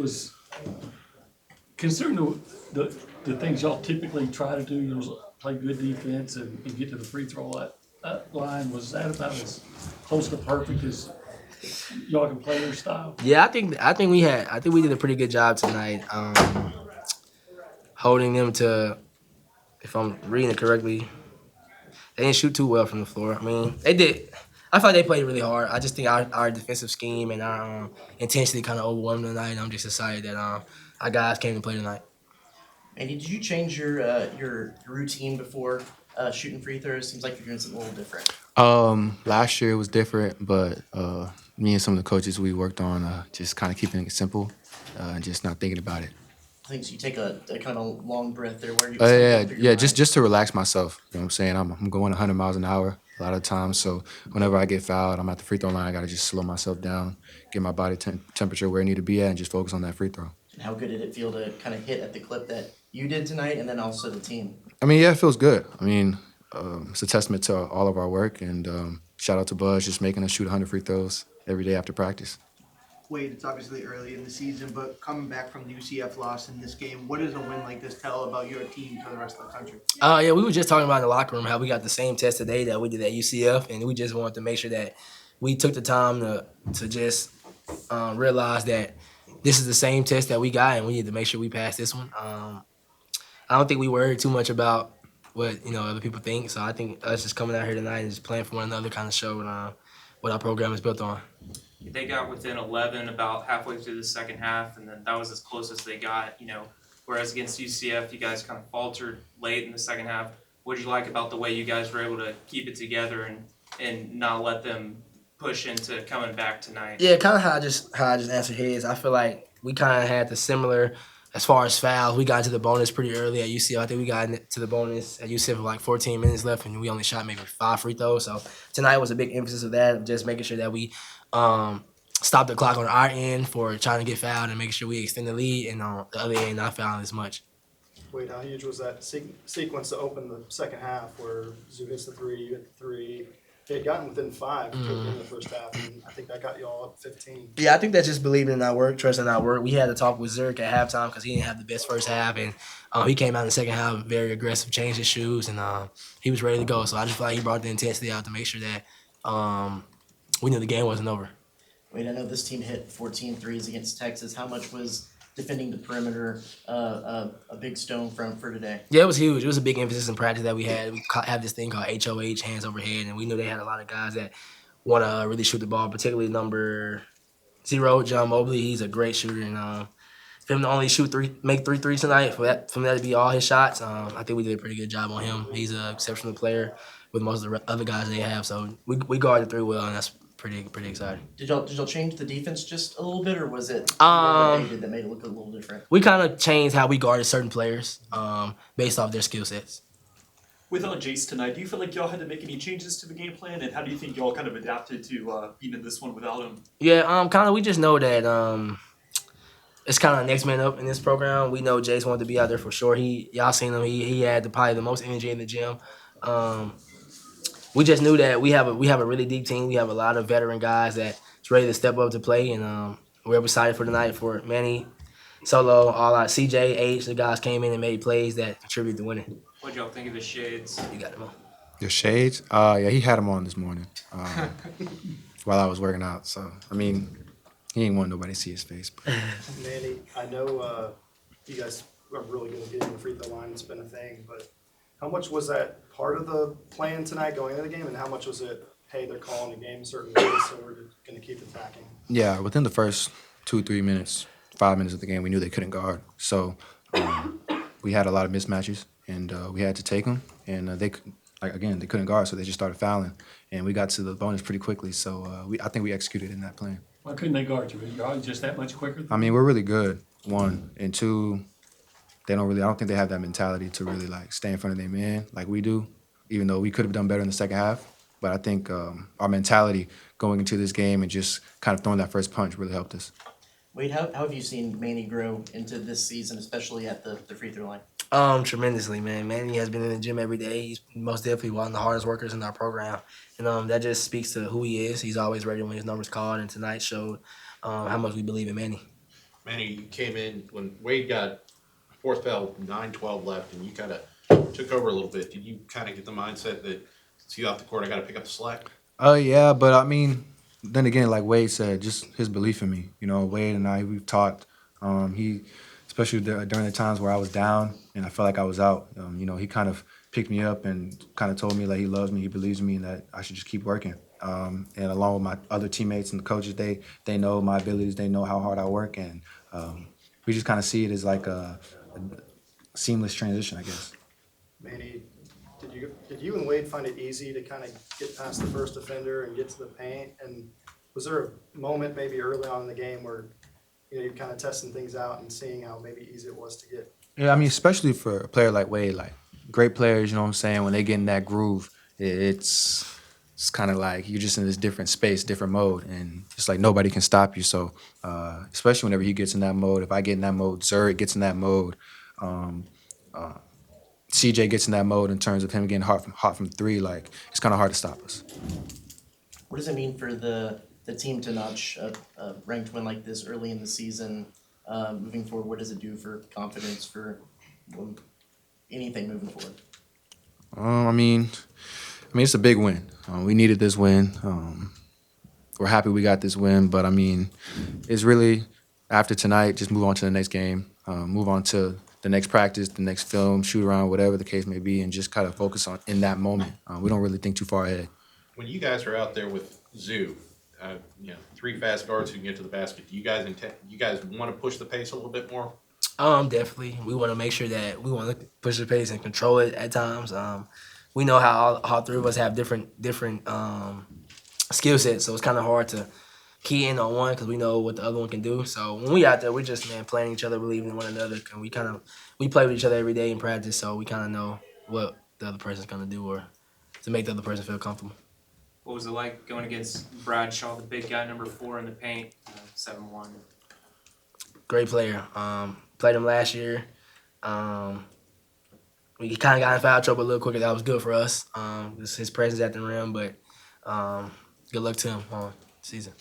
was considering the things y'all typically try to do, play good defense and get to the free throw line. Was that about as close to perfect as y'all can play your style? Yeah, I think we did a pretty good job tonight, holding them to. If I'm reading it correctly, they didn't shoot too well from the floor. I mean, they did. I thought they played really hard. I just think our defensive scheme and our intensity kind of overwhelmed tonight. And I'm just excited that our guys came to play tonight. Andy, did you change your routine before shooting free throws? Seems like you're doing something a little different. Last year it was different, but me and some of the coaches we worked on just kind of keeping it simple and just not thinking about it. I think so you take a kind of long breath there. Where you Yeah, just to relax myself. You know what I'm saying? I'm going 100 miles an hour a lot of times, so whenever I get fouled, I'm at the free throw line. I gotta just slow myself down, get my body temperature where it need to be at, and just focus on that free throw. And how good did it feel to kind of hit at the clip that you did tonight, and then also the team? I mean, yeah, it feels good. I mean, it's a testament to all of our work, and shout out to Buzz just making us shoot 100 free throws every day after practice. Wade, it's obviously early in the season, but coming back from the UCF loss in this game, what does a win like this tell about your team to the rest of the country? Yeah, we were just talking about in the locker room how we got the same test today that we did at UCF, and we just wanted to make sure that we took the time to just realize that this is the same test that we got, and we need to make sure we pass this one. I don't think we worried too much about what other people think, so I think us just coming out here tonight and just playing for one another kind of showed what our program is built on. They got within 11 about halfway through the second half, and then that was as close as they got. Whereas against UCF, you guys kind of faltered late in the second half. What did you like about the way you guys were able to keep it together and not let them push into coming back tonight? Yeah, kind of how I just answered his. I feel like we kind of had the similar as far as fouls. We got into the bonus pretty early at UCF. I think we got into the bonus at UCF with like 14 minutes left, and we only shot maybe 5 free throws. So tonight was a big emphasis of that, just making sure that we stop the clock on our end for trying to get fouled and make sure we extend the lead, and on the other end, not fouling as much. Wait, how huge was that sequence to open the second half where Zoo hits the three, you hit the three? They had gotten within 5 in the first half, and I think that got you all up 15. Yeah, I think that's just believing in our work, trusting our work. We had to talk with Zurich at halftime because he didn't have the best first half, and he came out in the second half very aggressive, changed his shoes, and he was ready to go. So I just feel like he brought the intensity out to make sure that we knew the game wasn't over. Wait, I know this team hit 14 threes against Texas. How much was defending the perimeter a big stone for today? Yeah, it was huge. It was a big emphasis in practice that we had. We have this thing called HOH, hands over head, and we knew they had a lot of guys that want to really shoot the ball, particularly number 0, John Mobley. He's a great shooter, and for him to only make 3 threes tonight, for that to be all his shots, I think we did a pretty good job on him. He's an exceptional player with most of the other guys they have, so we guarded 3 well, and that's pretty exciting. Did y'all change the defense just a little bit, or was it what they did that made it look a little different? We kind of changed how we guarded certain players based off their skill sets. Without Jace tonight, do you feel like y'all had to make any changes to the game plan, and how do you think y'all kind of adapted to being in this one without him? Yeah, kind of. We just know that it's kind of next man up in this program. We know Jace wanted to be out there for sure. Y'all seen him. He had probably the most energy in the gym. We just knew that we have a really deep team. We have a lot of veteran guys that's ready to step up to play, and we're excited for tonight for Manny, Solo, all our CJ, H. The guys came in and made plays that contribute to winning. What y'all think of the shades? You got them on. Your shades? Yeah, he had them on this morning while I was working out. So, I mean, he ain't want nobody to see his face. But. Manny, I know you guys are really good at getting the free throw line. It's been a thing, but how much was that part of the plan tonight going into the game, and how much was it, hey, they're calling the game a certain way, so we're going to keep attacking? Yeah, within the first 2-3 minutes, 5 minutes of the game, we knew they couldn't guard. So we had a lot of mismatches, and we had to take them. And they couldn't guard, so they just started fouling. And we got to the bonus pretty quickly, so I think we executed in that plan. Why couldn't they guard you? Y'all just that much quicker? I mean, we're really good, 1. And 2, I don't think they have that mentality to really like stay in front of their man like we do, even though we could have done better in the second half. But I think our mentality going into this game and just kind of throwing that first punch really helped us. Wade, how have you seen Manny grow into this season, especially at the free throw line? Tremendously, man. Manny has been in the gym every day. He's most definitely one of the hardest workers in our program. And that just speaks to who he is. He's always ready when his number's called, and tonight showed how much we believe in Manny. Manny, you came in when Wade got fourth foul, 9-12 left, and you kind of took over a little bit. Did you kind of get the mindset that see off the court, I got to pick up the slack? Oh yeah, but I mean, then again, like Wade said, just his belief in me. You know, Wade and I, we've talked. He, especially during the times where I was down and I felt like I was out. You know, he kind of picked me up and kind of told me like he loves me, he believes in me, and that I should just keep working. And along with my other teammates and the coaches, they know my abilities, they know how hard I work, and we just kind of see it as like a seamless transition, I guess. Manny, did you and Wade find it easy to kind of get past the first defender and get to the paint? And was there a moment maybe early on in the game where you're kind of testing things out and seeing how maybe easy it was to get? Yeah, I mean, especially for a player like Wade, like great players, you know what I'm saying? When they get in that groove, it's kind of like you're just in this different space, different mode, and it's like nobody can stop you. So, especially whenever he gets in that mode, if I get in that mode, Zurich gets in that mode, um, CJ gets in that mode in terms of him getting hot from three. Like it's kind of hard to stop us. What does it mean for the team to notch a ranked win like this early in the season? Moving forward, what does it do for confidence for anything moving forward? I mean, it's a big win. We needed this win. We're happy we got this win, but I mean, it's really after tonight, just move on to the next game, move on to the next practice, the next film, shoot around, whatever the case may be, and just kind of focus on in that moment. We don't really think too far ahead. When you guys are out there with Zoo, three fast guards who can get to the basket, do you guys want to push the pace a little bit more? Definitely. We want to make sure that we want to push the pace and control it at times. We know how all three of us have different skill sets, so it's kind of hard to key in on one because we know what the other one can do. So when we out there, we're just playing each other, believing in one another, and we play with each other every day in practice, so we kind of know what the other person's gonna do or to make the other person feel comfortable. What was it like going against Bradshaw, the big guy, number 4 in the paint, 7-1? Great player. Played him last year. We kind of got in foul trouble a little quicker. That was good for us. Just his presence at the rim, but good luck to him on season.